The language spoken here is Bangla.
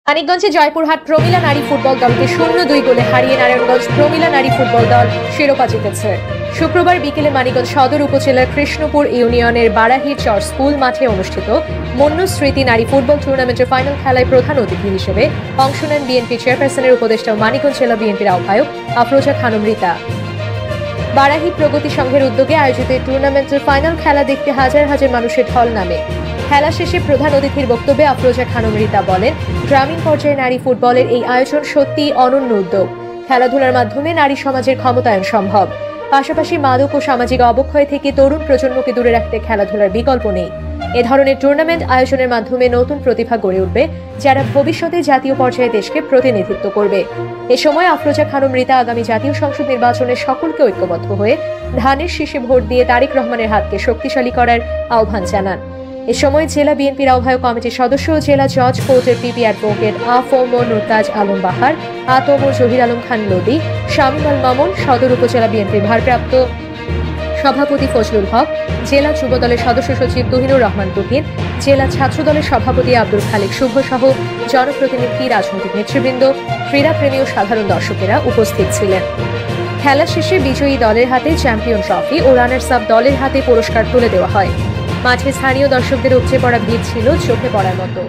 মানিকগঞ্জে জয়পুরহাট প্রমিলা নারী ফুটবল দলকে 0-2 গোলে হারিয়ে নারায়ণগঞ্জ প্রমিলা নারী ফুটবল দল শিরোপা জিতেছে। শুক্রবার বিকেলে মানিকগঞ্জ সদর উপজেলার কৃষ্ণপুর ইউনিয়নের বারাহির চর স্কুল মাঠে অনুষ্ঠিত মন্নু স্মৃতি নারী ফুটবল টুর্নামেন্টের ফাইনাল খেলায় প্রধান অতিথি হিসেবে অংশ নেন বিএনপি চেয়ারপারসনের উপদেষ্টা ও মানিকগঞ্জ জেলা বিএনপির আহ্বায়ক আফরোজা খানম রিতা। বারাহি প্রগতি সংঘের উদ্যোগে আয়োজিত এই টুর্নামেন্টের ফাইনাল খেলা দেখতে হাজার হাজার মানুষের ঢল নামে। খেলা শেষে প্রধান অতিথির বক্তব্যে আফরোজা খানম রিতা বলেন, গ্রামীণ পর্যায়ে নারী ফুটবলের এই আয়োজন সত্যিই অনন্য উদ্যোগ। খেলাধুলার মাধ্যমে নারী সমাজের ক্ষমতায়ন সম্ভব। পাশাপাশি মাদক ও সামাজিক অবক্ষয় থেকে তরুণ প্রজন্মকে দূরে রাখতে খেলাধুলার বিকল্প নেই। এ ধরনের টুর্নামেন্ট আয়োজনের মাধ্যমে নতুন প্রতিভা গড়ে উঠবে, যারা ভবিষ্যতে জাতীয় পর্যায়ে দেশকে প্রতিনিধিত্ব করবে। এ সময় আফরোজা খানম রিতা আগামী জাতীয় সংসদ নির্বাচনে সকলকে ঐক্যবদ্ধ হয়ে ধানের শীষে ভোট দিয়ে তারেক রহমানের হাতকে শক্তিশালী করার আহ্বান জানান। এ সময় জেলা বিএনপির আহ্বায়ক কমিটির সদস্য ও জেলা জজ কোর্টের পিপি অ্যাডভোকেট আফম নুরতাজ আলম বাহার, আতম জহির আলম খান লোদি, শামীম আল মামুন, সদর উপজেলা বিএনপির ভারপ্রাপ্ত সভাপতি ফজলুল হক, জেলা যুব দলের সদস্য সচিব তুহিনুর রহমান তুহিন, জেলা ছাত্র দলের সভাপতি আব্দুল খালিক শুভ সহ জনপ্রতিনিধি, রাজনৈতিক নেতৃবৃন্দ, ক্রীড়াপ্রেমী ও সাধারণ দর্শকেরা উপস্থিত ছিলেন। খেলা শেষে বিজয়ী দলের হাতে চ্যাম্পিয়ন ট্রফি ও রানার্স আপ দলের হাতে পুরস্কার তুলে দেওয়া হয়। মাঠে স্থানীয় দর্শকদের উপচে পড়া ভিড় ছিল চোখে পড়ার মতো।